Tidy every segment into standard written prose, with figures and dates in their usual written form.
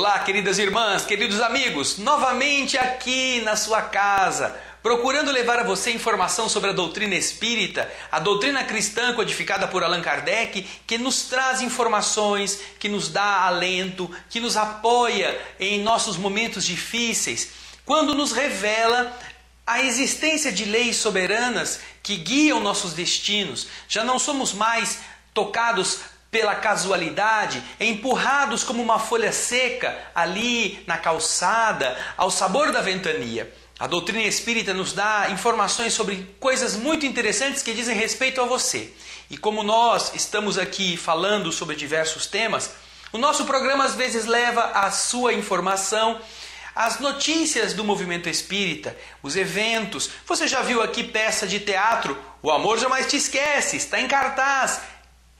Olá, queridas irmãs, queridos amigos, novamente aqui na sua casa, procurando levar a você informação sobre a doutrina espírita, a doutrina cristã codificada por Allan Kardec, que nos traz informações, que nos dá alento, que nos apoia em nossos momentos difíceis, quando nos revela a existência de leis soberanas que guiam nossos destinos. Já não somos mais tocados pela casualidade, empurrados como uma folha seca ali na calçada, ao sabor da ventania. A doutrina espírita nos dá informações sobre coisas muito interessantes que dizem respeito a você. E como nós estamos aqui falando sobre diversos temas, o nosso programa às vezes leva a sua informação as notícias do movimento espírita, os eventos. Você já viu aqui peça de teatro? O Amor Jamais Te Esquece, está em cartaz.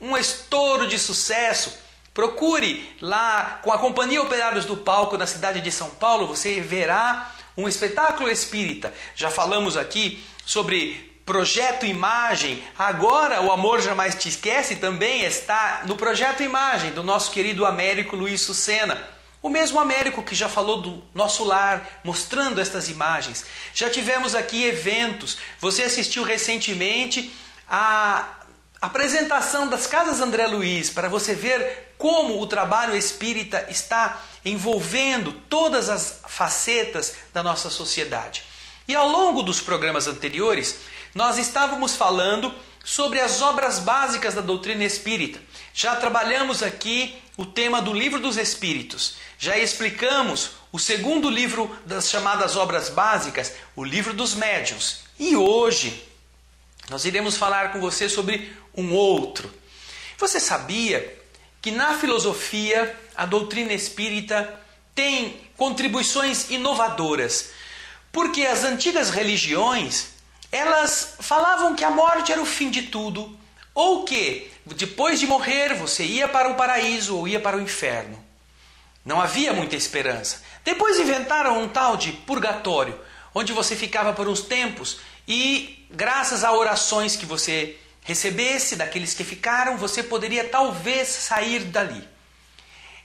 Um estouro de sucesso. Procure lá com a Companhia Operários do Palco na cidade de São Paulo, você verá um espetáculo espírita. Já falamos aqui sobre Projeto Imagem. Agora o Amor Jamais Te Esquece também está no Projeto Imagem do nosso querido Américo Luiz Sucena. O mesmo Américo que já falou do nosso lar, mostrando estas imagens. Já tivemos aqui eventos. Você assistiu recentemente a apresentação das Casas André Luiz, para você ver como o trabalho espírita está envolvendo todas as facetas da nossa sociedade. E ao longo dos programas anteriores, nós estávamos falando sobre as obras básicas da doutrina espírita. Já trabalhamos aqui o tema do Livro dos Espíritos. Já explicamos o segundo livro das chamadas obras básicas, o Livro dos Médiuns. E hoje nós iremos falar com você sobre um outro. Você sabia que na filosofia a doutrina espírita tem contribuições inovadoras? Porque as antigas religiões, elas falavam que a morte era o fim de tudo, ou que depois de morrer você ia para o paraíso ou ia para o inferno. Não havia muita esperança. Depois inventaram um tal de purgatório, onde você ficava por uns tempos e graças a orações que você recebesse daqueles que ficaram, você poderia talvez sair dali.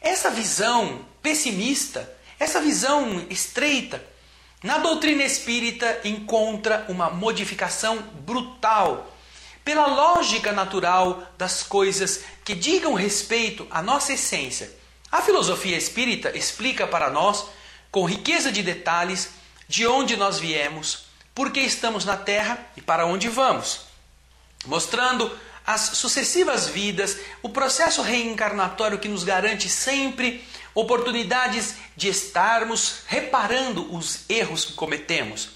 Essa visão pessimista, essa visão estreita, na doutrina espírita encontra uma modificação brutal pela lógica natural das coisas que digam respeito à nossa essência. A filosofia espírita explica para nós, com riqueza de detalhes, de onde nós viemos, por que estamos na Terra e para onde vamos, mostrando as sucessivas vidas, o processo reencarnatório que nos garante sempre oportunidades de estarmos reparando os erros que cometemos.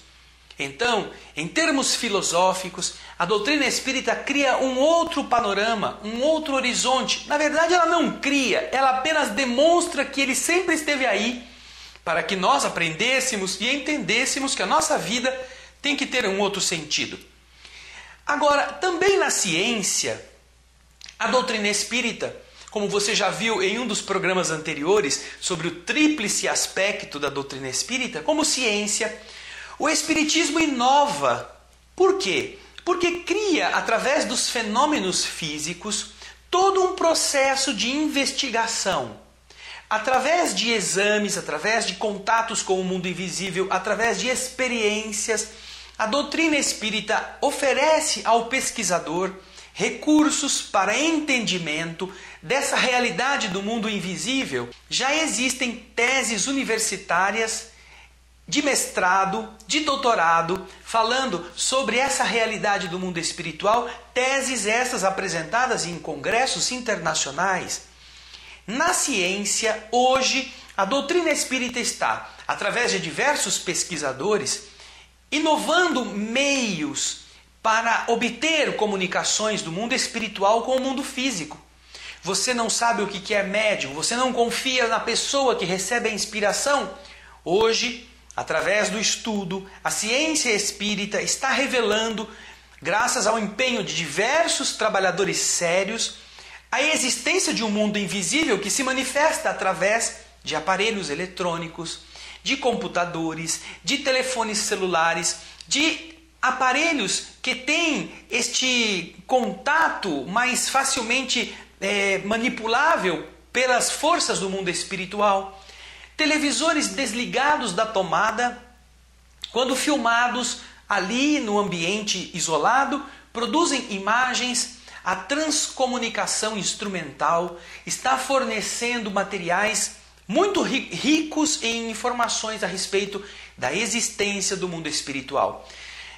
Então, em termos filosóficos, a doutrina espírita cria um outro panorama, um outro horizonte. Na verdade, ela não cria, ela apenas demonstra que ele sempre esteve aí, para que nós aprendêssemos e entendêssemos que a nossa vida tem que ter um outro sentido. Agora, também na ciência, a doutrina espírita, como você já viu em um dos programas anteriores sobre o tríplice aspecto da doutrina espírita, como ciência, o espiritismo inova. Por quê? Porque cria, através dos fenômenos físicos, todo um processo de investigação. Através de exames, através de contatos com o mundo invisível, através de experiências, a doutrina espírita oferece ao pesquisador recursos para entendimento dessa realidade do mundo invisível. Já existem teses universitárias de mestrado, de doutorado, falando sobre essa realidade do mundo espiritual, teses essas apresentadas em congressos internacionais. Na ciência, hoje, a doutrina espírita está, através de diversos pesquisadores, inovando meios para obter comunicações do mundo espiritual com o mundo físico. Você não sabe o que é médium, você não confia na pessoa que recebe a inspiração. Hoje, através do estudo, a ciência espírita está revelando, graças ao empenho de diversos trabalhadores sérios, a existência de um mundo invisível que se manifesta através de aparelhos eletrônicos, de computadores, de telefones celulares, de aparelhos que têm este contato mais facilmente manipulável pelas forças do mundo espiritual. televisores desligados da tomada, quando filmados ali no ambiente isolado, produzem imagens. A transcomunicação instrumental está fornecendo materiais muito ricos em informações a respeito da existência do mundo espiritual.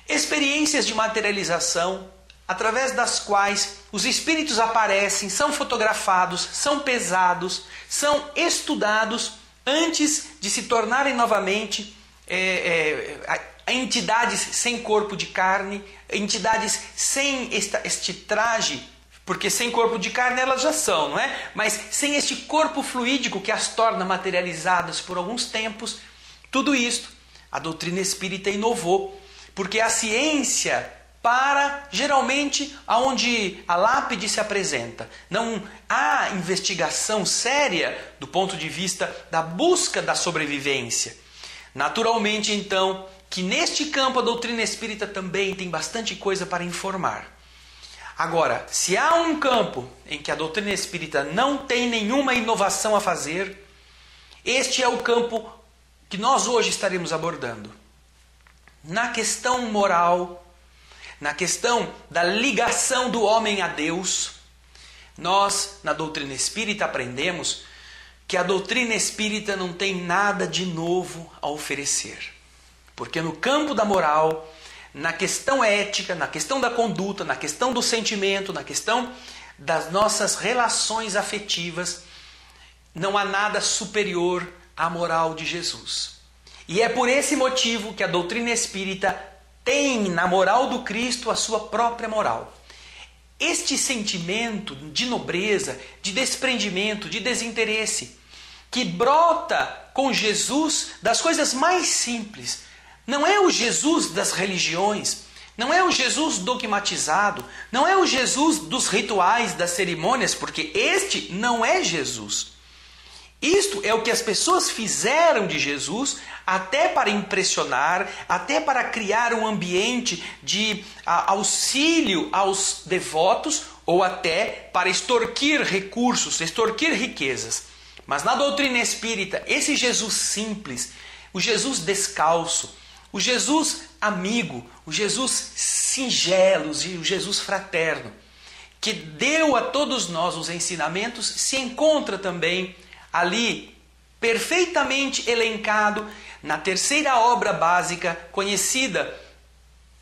Experiências de materialização, através das quais os espíritos aparecem, são fotografados, são pesados, são estudados antes de se tornarem novamente entidades sem corpo de carne, entidades sem este traje, porque sem corpo de carne elas já são, não é? Mas sem este corpo fluídico que as torna materializadas por alguns tempos. Tudo isto a doutrina espírita inovou, porque a ciência para geralmente aonde a lápide se apresenta. Não há investigação séria do ponto de vista da busca da sobrevivência. Naturalmente, então, que neste campo a doutrina espírita também tem bastante coisa para informar. Agora, se há um campo em que a doutrina espírita não tem nenhuma inovação a fazer, este é o campo que nós hoje estaremos abordando. Na questão moral, na questão da ligação do homem a Deus, nós, na doutrina espírita, aprendemos que a doutrina espírita não tem nada de novo a oferecer. Porque no campo da moral, na questão ética, na questão da conduta, na questão do sentimento, na questão das nossas relações afetivas, não há nada superior à moral de Jesus. E é por esse motivo que a doutrina espírita tem na moral do Cristo a sua própria moral. Este sentimento de nobreza, de desprendimento, de desinteresse, que brota com Jesus das coisas mais simples. Não é o Jesus das religiões, não é o Jesus dogmatizado, não é o Jesus dos rituais, das cerimônias, porque este não é Jesus. Isto é o que as pessoas fizeram de Jesus, até para impressionar, até para criar um ambiente de auxílio aos devotos, ou até para extorquir recursos, extorquir riquezas. Mas na doutrina espírita, esse Jesus simples, o Jesus descalço, o Jesus amigo, o Jesus singelo, o Jesus fraterno, que deu a todos nós os ensinamentos, se encontra também ali, perfeitamente elencado na terceira obra básica, conhecida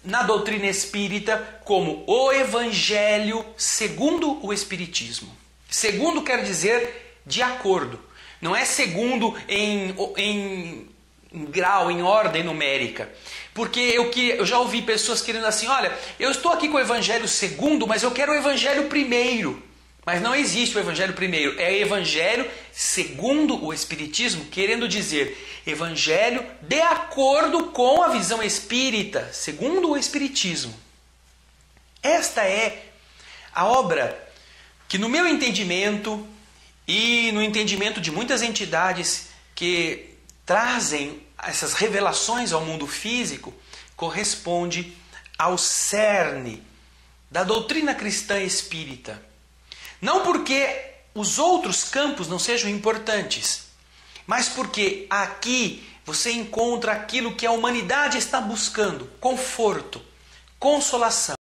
na doutrina espírita como o Evangelho segundo o Espiritismo. Segundo quer dizer de acordo, não é segundo em grau, em ordem numérica. Porque eu já ouvi pessoas querendo assim, olha, eu estou aqui com o Evangelho segundo, mas eu quero o Evangelho primeiro. Mas não existe o Evangelho primeiro, é Evangelho segundo o Espiritismo, querendo dizer Evangelho de acordo com a visão espírita, segundo o Espiritismo. Esta é a obra que, no meu entendimento e no entendimento de muitas entidades que trazem essas revelações ao mundo físico, corresponde ao cerne da doutrina cristã espírita. Não porque os outros campos não sejam importantes, mas porque aqui você encontra aquilo que a humanidade está buscando: conforto, consolação.